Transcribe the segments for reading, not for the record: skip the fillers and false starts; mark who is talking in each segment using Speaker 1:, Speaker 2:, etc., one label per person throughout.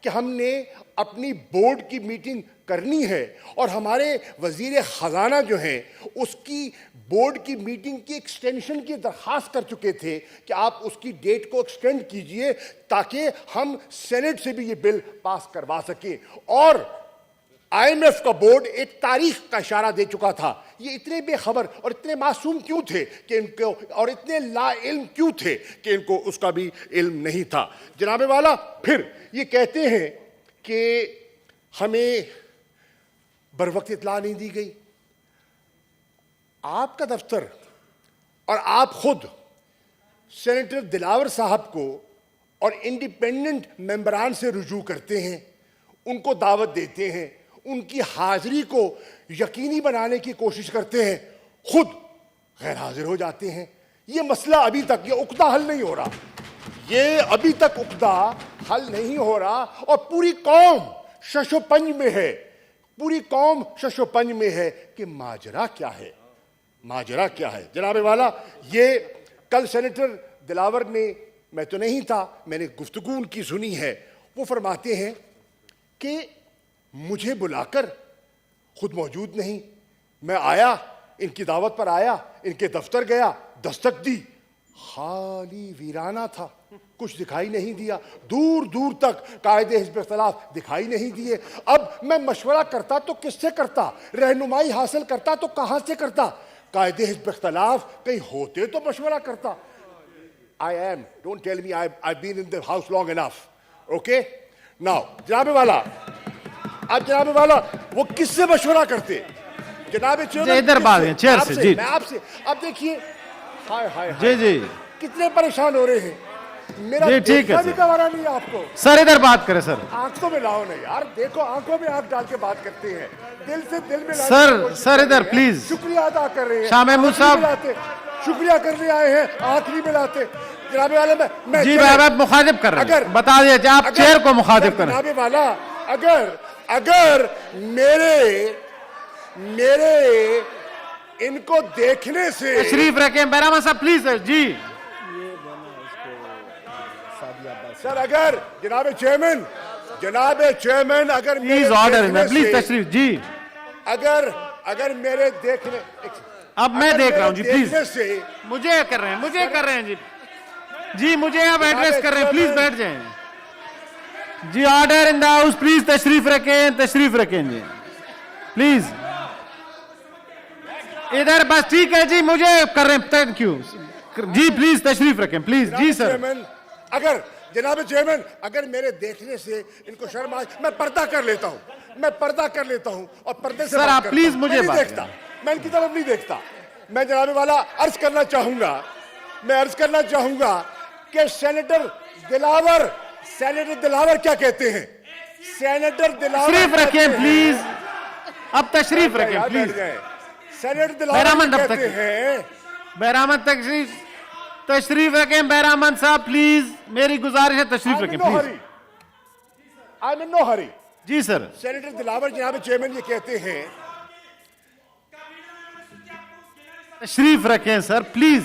Speaker 1: کہ ہم نے اپنی بورڈ کی میٹنگ کرنی ہے اور ہمارے وزیر خزانہ جو ہیں اس کی بورڈ کی میٹنگ کی ایکسٹینشن کی درخواست کر چکے تھے کہ آپ اس کی ڈیٹ کو ایکسٹینڈ کیجئے تاکہ ہم سینٹ سے بھی یہ بل پاس کروا سکیں. اور آئی ایم ایف کا بورڈ ایک تاریخ کا اشارہ دے چکا تھا. یہ اتنے بے خبر اور اتنے معصوم کیوں تھے کہ ان کو، اور اتنے لا علم کیوں تھے کہ ان کو اس کا بھی علم نہیں تھا. جناب والا پھر یہ کہتے ہیں کہ ہمیں بروقت اطلاع نہیں دی گئی. آپ کا دفتر اور آپ خود سینیٹر دلاور صاحب کو اور انڈیپینڈنٹ ممبران سے رجوع کرتے ہیں، ان کو دعوت دیتے ہیں، ان کی حاضری کو یقینی بنانے کی کوشش کرتے ہیں، خود غیر حاضر ہو جاتے ہیں. یہ مسئلہ ابھی تک، یہ عقدہ حل نہیں ہو رہا، یہ ابھی تک عقدہ حل نہیں ہو رہا، اور پوری قوم شش و پنج میں ہے، پوری قوم شش و پنج میں ہے کہ ماجرا کیا ہے، ماجرا کیا ہے. جناب والا یہ کل سینیٹر دلاور نے، میں تو نہیں تھا، میں نے گفتگو ان کی سنی ہے، وہ فرماتے ہیں کہ مجھے بلا کر خود موجود نہیں، میں آیا، ان کی دعوت پر آیا، ان کے دفتر گیا، دستک دی، خالی ویرانہ تھا، کچھ دکھائی نہیں دیا، دور دور تک قائد حزب اختلاف دکھائی نہیں دیے. اب میں مشورہ کرتا تو کس سے کرتا، رہنمائی حاصل کرتا تو کہاں سے کرتا؟ قائد حزب اختلاف کہیں ہوتے تو مشورہ کرتا. I am, don't tell me I've been in the house long enough, okay? Now, جناب والا، اب جناب والا وہ کس سے مشورہ کرتے؟ جناب چیئرمین
Speaker 2: ادھر بات ہے چیئر سے. جی
Speaker 1: میں آپ سے اب دیکھیے، ہائے ہائے
Speaker 2: جی جی
Speaker 1: کتنے پریشان ہو رہے ہیں. میرا
Speaker 2: جی ٹھیک
Speaker 1: دیکھنا
Speaker 2: ہے
Speaker 1: بھی
Speaker 2: سر.
Speaker 1: گوارا نہیں ہے آپ کو.
Speaker 2: سر ادھر بات کریں سر.
Speaker 1: آنکھوں میں لاؤ نہیں یار، دیکھو آنکھوں میں آنکھ ڈال کے بات کرتے ہیں، دل سے دل میں لانے
Speaker 2: سر
Speaker 1: کی کوشش
Speaker 2: سر
Speaker 1: کر
Speaker 2: ادھر
Speaker 1: رہے ہیں.
Speaker 2: پلیز.
Speaker 1: شکریہ ادا کر رہے ہیں،
Speaker 2: شاہ محمود
Speaker 1: آنکھ نہیں
Speaker 2: صاحب.
Speaker 1: ملاتے. شکریہ کرنے آئے ہیں، آنکھ نہیں ملاتے. جناب والا میں
Speaker 2: جی آپ مخاطب کر رہے ہیں، بتا دیجیے آپ چیئر کو مخاطب کریں.
Speaker 1: جناب والا اگر میرے ان کو دیکھنے سے
Speaker 2: تشریف رکھیں بیرامن صاحب پلیز. جی
Speaker 1: سر، اگر جناب چیئرمین اگر
Speaker 2: پلیز آرڈر پلیز تشریف. جی
Speaker 1: اگر میرے دیکھنے،
Speaker 2: اب میں دیکھ رہا ہوں جی پلیز.
Speaker 1: سے
Speaker 2: مجھے کر رہے ہیں جی. جی مجھے آپ ایڈریس کر رہے ہیں، پلیز بیٹھ جائیں. جی order in the house, please تشریف رکھیں جی پلیز. ادھر بس ٹھیک ہے جی، مجھے کر رہے ہیں. تھینک یو جی، پلیز تشریف رکھیں پلیز. جی سر.
Speaker 1: جناب چیئرمین اگر میرے دیکھنے سے ان کو شرم آئے، میں پردہ کر لیتا ہوں اور پردے سے
Speaker 2: سر آپ پلیز مجھے
Speaker 1: نہیں دیکھتا، میں ان کی طرف نہیں دیکھتا. میں جناب والا عرض کرنا چاہوں گا کہ سینیٹر دلاور کیا کہتے ہیں. سینیٹر دلاور
Speaker 2: تشریف رکھیں پلیز. اب تشریف رکھیں پلیز.
Speaker 1: سینیٹر دلاور کہتے ہیں،
Speaker 2: بیرامن تشریف رکھیں. بیرامن صاحب پلیز، میری گزارش ہے تشریف رکھیں please.
Speaker 1: I'm in no hurry.
Speaker 2: جی سر.
Speaker 1: سینیٹر دلاور جناب چیئرمین یہ کہتے ہیں،
Speaker 2: تشریف رکھیں سر پلیز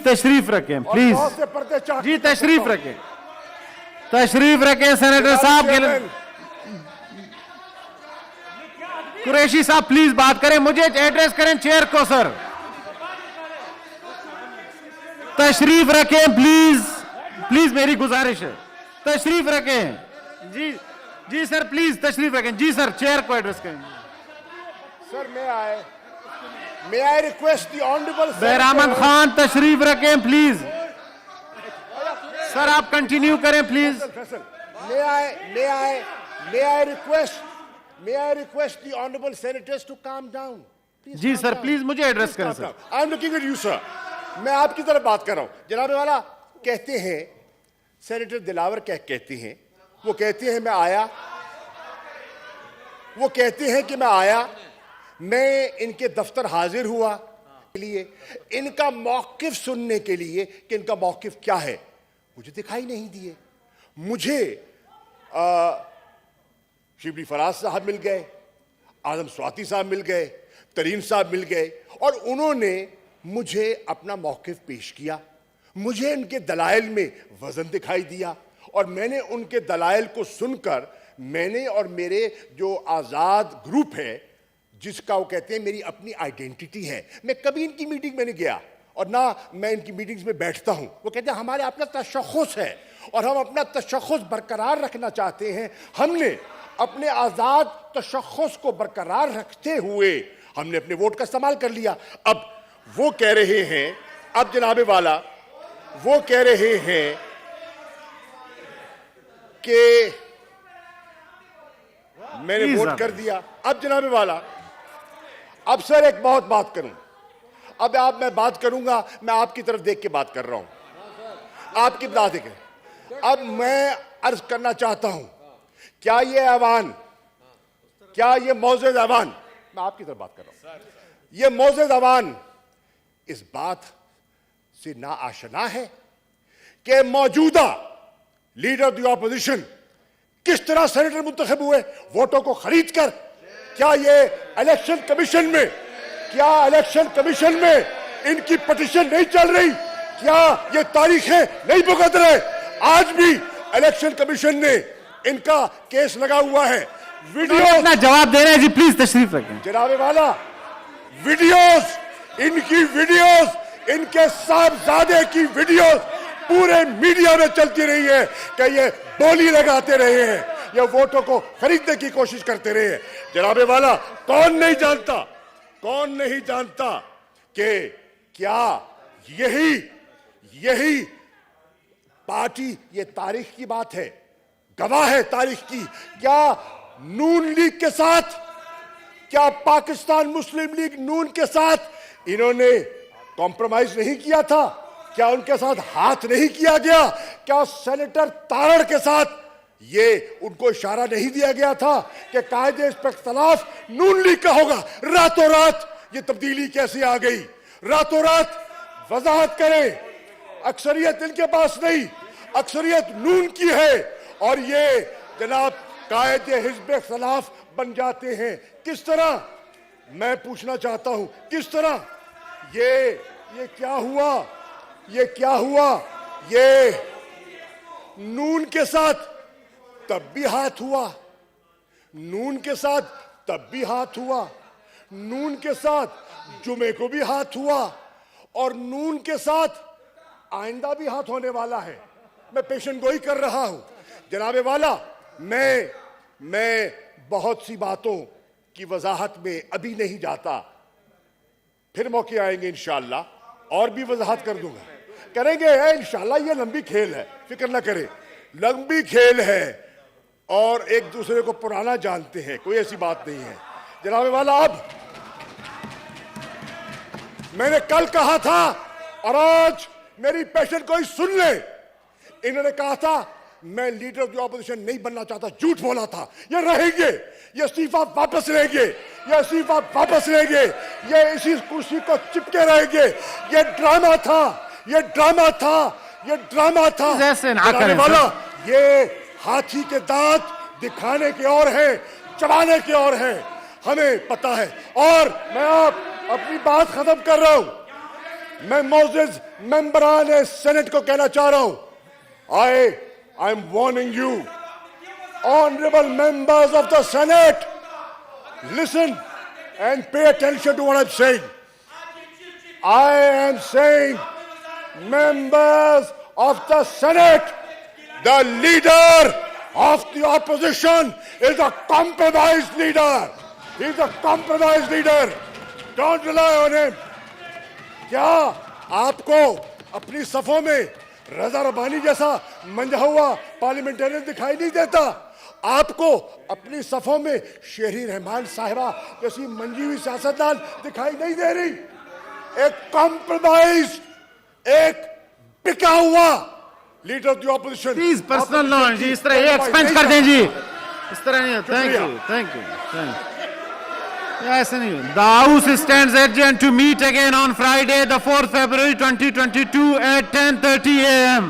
Speaker 2: تشریف رکھیں پلیز. جی تشریف رکھیں سینیٹر صاحب کے لیے. قریشی صاحب پلیز بات کریں، مجھے ایڈریس کریں چیئر کو. سر تشریف رکھیں پلیز میری گزارش ہے تشریف رکھیں. جی سر پلیز تشریف رکھیں. جی سر چیئر کو ایڈریس کریں.
Speaker 1: سر may I request the honorable
Speaker 2: بیرامن Khan تشریف رکھیں پلیز. سر آپ کنٹینیو کریں please.
Speaker 1: may I request the honorable senators to calm down.
Speaker 2: جی سر پلیز مجھے ایڈریس کریں sir.
Speaker 1: I'm looking at you sir. میں آپ کی طرف بات کر رہا ہوں. جناب والا کہتے ہیں، سینیٹر دلاور کہتے ہیں، وہ کہتے ہیں کہ میں آیا، میں ان کے دفتر حاضر ہوا لیے ان کا موقف سننے کے لیے کہ ان کا موقف کیا ہے. مجھے دکھائی نہیں دیے. مجھے شبلی فراز صاحب مل گئے، اعظم سواتی صاحب مل گئے، ترین صاحب مل گئے، اور انہوں نے مجھے اپنا موقف پیش کیا. مجھے ان کے دلائل میں وزن دکھائی دیا اور میں نے ان کے دلائل کو سن کر میں نے اور میرے جو آزاد گروپ ہے جس کا وہ کہتے ہیں میری اپنی آئیڈینٹی ہے, میں کبھی ان کی میٹنگ میں نہیں گیا اور نہ میں ان کی میٹنگز میں بیٹھتا ہوں. وہ کہتے ہیں ہمارے اپنا تشخص ہے اور ہم اپنا تشخص برقرار رکھنا چاہتے ہیں. ہم نے اپنے آزاد تشخص کو برقرار رکھتے ہوئے ہم نے اپنے ووٹ کا استعمال کر لیا. اب وہ کہہ رہے ہیں, اب جناب والا وہ کہہ رہے ہیں کہ میں نے ووٹ کر دیا. اب جناب والا, اب سر ایک بہت بات کروں, اب میں بات کروں گا, میں آپ کی طرف دیکھ کے بات کر رہا ہوں, آپ کی بات دیکھیں. اب میں عرض کرنا چاہتا ہوں, کیا یہ ایوان, کیا یہ معزز ایوان, میں آپ کی طرف بات کر رہا ہوں, یہ معزز ایوان اس بات سے ناآشنا ہے کہ موجودہ لیڈر دی اپوزیشن کس طرح سینیٹر منتخب ہوئے ووٹوں کو خرید کر. کیا یہ الیکشن کمیشن میں, کیا الیکشن کمیشن میں ان کی پٹیشن نہیں چل رہی, کیا یہ تاریخیں نہیں بھگت رہے. آج بھی الیکشن کمیشن نے ان کا کیس لگا ہوا ہے. ویڈیوز
Speaker 2: اپنا جواب دے رہے ہیں جی, پلیز تشریف رکھیں.
Speaker 1: جناب والا, ویڈیوز, ان کی ویڈیوز, ان کے صاحبزادے کی ویڈیوز پورے میڈیا میں چلتی رہی ہے کہ یہ بولی لگاتے رہے ہیں, یہ ووٹوں کو خریدنے کی کوشش کرتے رہے ہیں. جناب والا, کون نہیں جانتا, کون نہیں جانتا کہ کیا یہی پارٹی, یہ تاریخ کی بات ہے, گواہ ہے تاریخ کی. کیا نون لیگ کے ساتھ, کیا پاکستان مسلم لیگ نون کے ساتھ انہوں نے کمپرومائز نہیں کیا تھا؟ کیا ان کے ساتھ ہاتھ نہیں کیا گیا؟ کیا سینیٹر تارڑ کے ساتھ یہ ان کو اشارہ نہیں دیا گیا تھا کہ قاعدے اس پر اختلاف نون لیگ کا ہوگا؟ راتوں رات یہ تبدیلی کیسے آ گئی؟ راتوں رات وضاحت کریں. اکثریت ان کے پاس نہیں, اکثریت نون کی ہے, اور یہ جناب قاعدے حزب اختلاف بن جاتے ہیں. کس طرح, میں پوچھنا چاہتا ہوں, کس طرح یہ کیا ہوا, یہ کیا ہوا؟ یہ نون کے ساتھ تب بھی ہاتھ ہوا, نون کے ساتھ تب بھی ہاتھ ہوا, نون کے ساتھ جمعے کو بھی ہاتھ ہوا, اور نون کے ساتھ آئندہ بھی ہاتھ ہونے والا ہے. میں پیشن گوئی کر رہا ہوں. جناب والا, میں بہت سی باتوں کی وضاحت میں ابھی نہیں جاتا, پھر موقع آئیں گے انشاءاللہ اور بھی وضاحت کر دوں گا, کریں گے انشاءاللہ. یہ لمبی کھیل ہے, فکر نہ کریں, لمبی کھیل ہے, اور ایک دوسرے کو پرانا جانتے ہیں, کوئی ایسی بات نہیں ہے. جناب والا, اب میں نے کل کہا تھا اور آج میری پیشن کوئی سن لے, انہوں نے کہا تھا میں لیڈر آف دی اپوزیشن نہیں بننا چاہتا, جھوٹ بولا تھا. یہ رہیں گے, یہ استعفیٰ واپس لیں گے, یہ استعفیٰ واپس لیں گے, یہ اسی کرسی کو چپکے رہیں گے. یہ ڈرامہ تھا, یہ ڈرامہ تھا, یہ ڈرامہ تھا. جناب والا, یہ ہاتھی کے دانت دکھانے کے اور ہیں, چبانے کے اور ہیں, ہمیں پتا ہے. اور میں اپنی بات ختم کر رہا ہوں. میں معزز ممبران سینٹ کو کہنا چاہ رہا ہوں, I am warning you, honorable members of the Senate, listen and pay attention to what I'm saying. I am saying, members of the Senate, the leader of the opposition is a compromised leader. He's a compromised leader. Don't rely on him. کیا آپ کو اپنی صفوں میں رضا ربانی جیسا منجھا ہوا parliamentarian دکھائی نہیں دیتا؟ آپ کو اپنی صفوں میں شہری رحمان صاحبہ جیسی منجھی ہوئی سیاستدان دکھائی نہیں دے رہی؟ ایک کمپرومائز, ایک بکا ہوا leader of the opposition.
Speaker 2: Please personal نہ جی, اس طرح یہ ایکسپینس کر دیں جی, اس طرح نہیں. Thank you. ایسے نہیں. The House stands adjourned to meet again on Friday, the 4th February 2022 at 10:30 a.m.